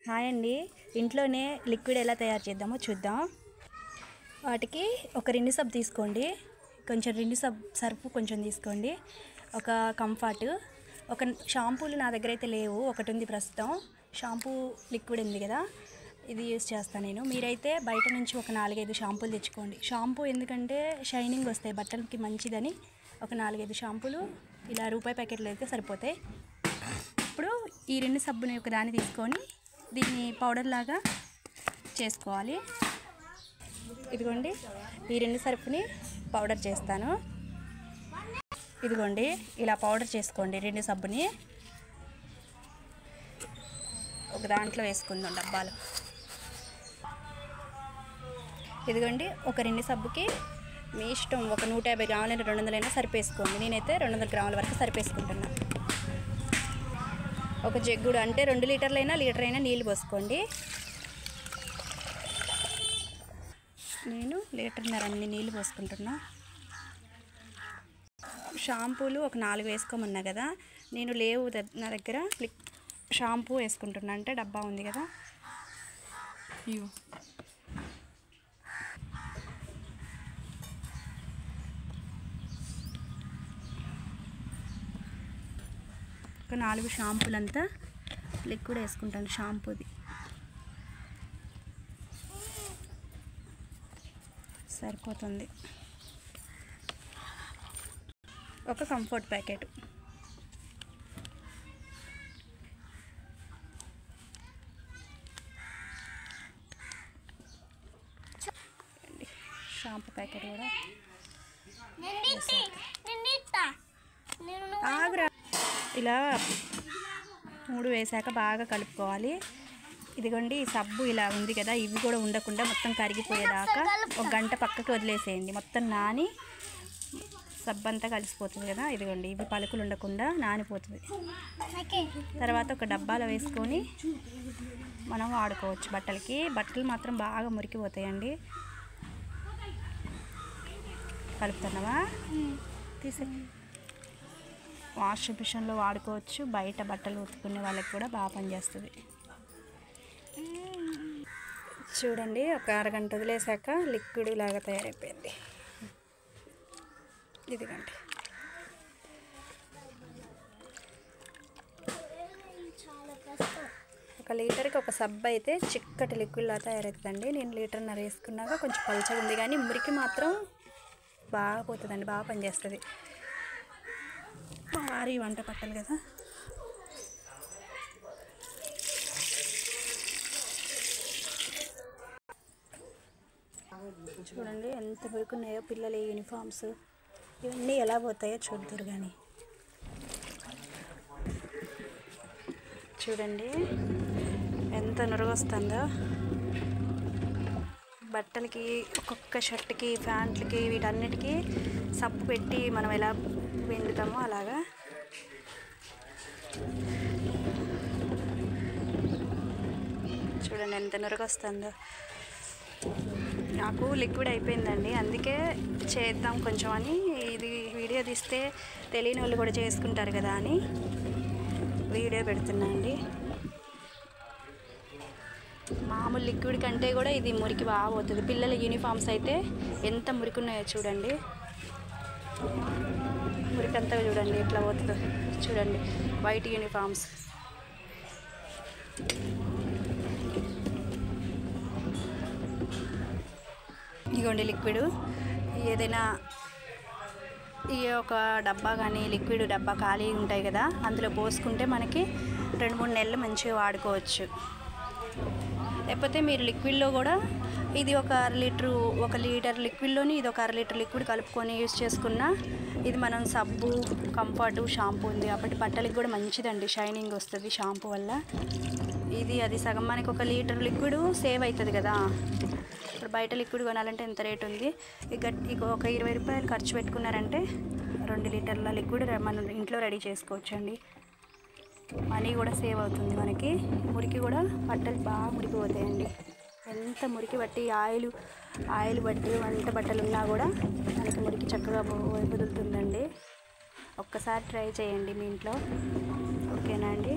Hi అండి. ఇంట్లోనే liquid ఎలా తయారు చేద్దామో చూద్దాం. వాటికి ఒక రిండి సబ్బు తీసుకోండి, కొంచెం రిండి సర్ఫ్ కొంచెం తీసుకోండి, ఒక కంఫర్ట్, ఒక షాంపూలు నా దగ్గర అయితే లేవు, ఒకటి ఉంది ప్రస్తుతం. షాంపూ లిక్విడ్ ఉంది కదా, ఇది యూస్ చేస్తాను నేను. మీరైతే బయట నుంచి ఒక 4-5 షాంపూలు తెచ్చుకోండి. షాంపూ ఎందుకంటే షైనింగ్ వస్తాయి, బట్టలకి మంచిదని ఒక 4-5 షాంపూలు ఇలా రూపాయి ప్యాకెట్లు అయితే సరిపోతాయి. ఇప్పుడు ఈ రిండి సబ్బుని ఒక దాన్ని తీసుకొని దీన్ని పౌడర్ లాగా చేసుకోవాలి. ఇదిగోండి, ఈ రిండి సర్ఫ్ని పౌడర్ చేస్తాను. ఇదిగోండి, ఇలా పౌడర్ చేసుకోండి. రిండి సబ్బుని ఒక దాంట్లో వేసుకుందాం, డబ్బాలో. ఇదిగోండి, ఒక రిండి సబ్బుకి మీ ఇష్టం, ఒక 150 గ్రాములైనా 200 సరిపేసుకోండి. నేనైతే 200 గ్రాముల వరకు సరిపేసుకుంటున్నాను. ఒక జగ్గుడు అంటే 2 లీటర్లైనా లీటర్ అయినా నీళ్ళు పోసుకోండి. నేను లీటర్న్నర అన్ని నీళ్ళు పోసుకుంటున్నా. షాంపూలు ఒక 4 వేసుకోమన్నా కదా, నేను లేవు నా దగ్గర. షాంపూ వేసుకుంటున్నా, అంటే డబ్బా ఉంది కదా. ఒక 4 షాంపూలంతా లిక్విడ్ వేసుకుంటాను. షాంపూది సరిపోతుంది. ఒక కంఫర్ట్ ప్యాకెట్, షాంపూ ప్యాకెట్ కూడా ఆగురా. ఇలా 3 వేసాక బాగా కలుపుకోవాలి. ఇదిగోండి, ఈ సబ్బు ఇలా ఉంది కదా, ఇవి కూడా ఉండకుండా మొత్తం కరిగిపోయేదాకా ఒక గంట పక్కకి వదిలేసేయండి. మొత్తం నాని సబ్బు అంతా కలిసిపోతుంది కదా. ఇదిగోండి, ఇవి పలుకులు ఉండకుండా నానిపోతుంది. తర్వాత ఒక డబ్బాలో వేసుకొని మనం వాడుకోవచ్చు బట్టలకి. బట్టలు మాత్రం బాగా మురికిపోతాయండి. కలుపుతున్నావా? తీసే వాషింగ్ మిషన్లో వాడుకోవచ్చు. బయట బట్టలు ఉతుకునే వాళ్ళకి కూడా బాగా పనిచేస్తుంది. చూడండి, ఒక అరగంట వదిలేసాక లిక్విడ్ లాగా తయారైపోయింది. ఇదిగండి, ఒక లీటర్కి ఒక సబ్బు అయితే చిక్కటి లిక్విడ్ లాగా తయారవుతుందండి. నేను లీటర్న్నర వేసుకున్నాక కొంచెం పల్చగా ఉంది, కానీ మురికి మాత్రం బాగా పోతుందండి, బాగా పనిచేస్తుంది. భారీ వంట పట్టాలి కదా. చూడండి ఎంత మురుకున్నాయో. పిల్లల యూనిఫామ్స్ ఇవన్నీ ఎలా పోతాయో చూద్దరు. కానీ చూడండి ఎంత నురుగొస్తుందో. బట్టలకి, ఒక్కొక్క షర్ట్కి, ప్యాంట్లకి, వీటన్నిటికీ సబ్బు పెట్టి మనం ఎలా పిండుతామో అలాగా. చూడండి ఎంత నురుగొస్తుందో. నాకు లిక్విడ్ అయిపోయిందండి, అందుకే చేద్దాం కొంచెం అని. ఇది వీడియో తీస్తే తెలియని వాళ్ళు కూడా చేసుకుంటారు కదా అని వీడియో పెడుతున్నా అండి. మామూలు లిక్విడ్ కంటే కూడా ఇది మురికి బాగా పోతుంది. పిల్లల యూనిఫామ్స్ అయితే ఎంత మురికి ఉన్నాయో చూడండి. మురికంతా చూడండి ఎట్లా పోతుందో. చూడండి, వైట్ యూనిఫామ్స్. ఇదిగోండి లిక్విడ్. ఏదైనా ఈ ఒక డబ్బా కానీ, లిక్విడ్ డబ్బా ఖాళీ ఉంటాయి కదా, అందులో పోసుకుంటే మనకి 2-3 నెలలు మంచిగా వాడుకోవచ్చు. లేకపోతే మీరు లిక్విడ్లో కూడా ఇది ఒక లీటర్ లిక్విడ్లోని ఇది ఒక 1/2 లీటర్ లిక్విడ్ కలుపుకొని యూస్ చేసుకున్నా ఇది మనం సబ్బు, కంఫర్టు, షాంపూ ఉంది కాబట్టి బట్టలకి కూడా మంచిదండి, షైనింగ్ వస్తుంది షాంపూ వల్ల. అది సగం మనకి 1 లీటర్ లిక్విడ్ సేవ్ అవుతుంది కదా. ఇప్పుడు బయట లిక్విడ్ కొనాలంటే ఎంత రేట్ ఉంది. ఇక ఒక 20 రూపాయలు ఖర్చు పెట్టుకున్నారంటే 2 లీటర్ల లిక్విడ్ మనం ఇంట్లో రెడీ చేసుకోవచ్చండి. మనీ కూడా సేవ్ అవుతుంది మనకి. మురికి కూడా, బట్టలు బాగా మురికిపోతాయండి. ఎంత మురికి బట్టి ఆయిల్ బట్టలు, వంట బట్టలు ఉన్నా కూడా మనకి మురికి చక్కగా వదులుతుందండి. ఒక్కసారి ట్రై చేయండి మీ ఇంట్లో. ఓకేనా అండి?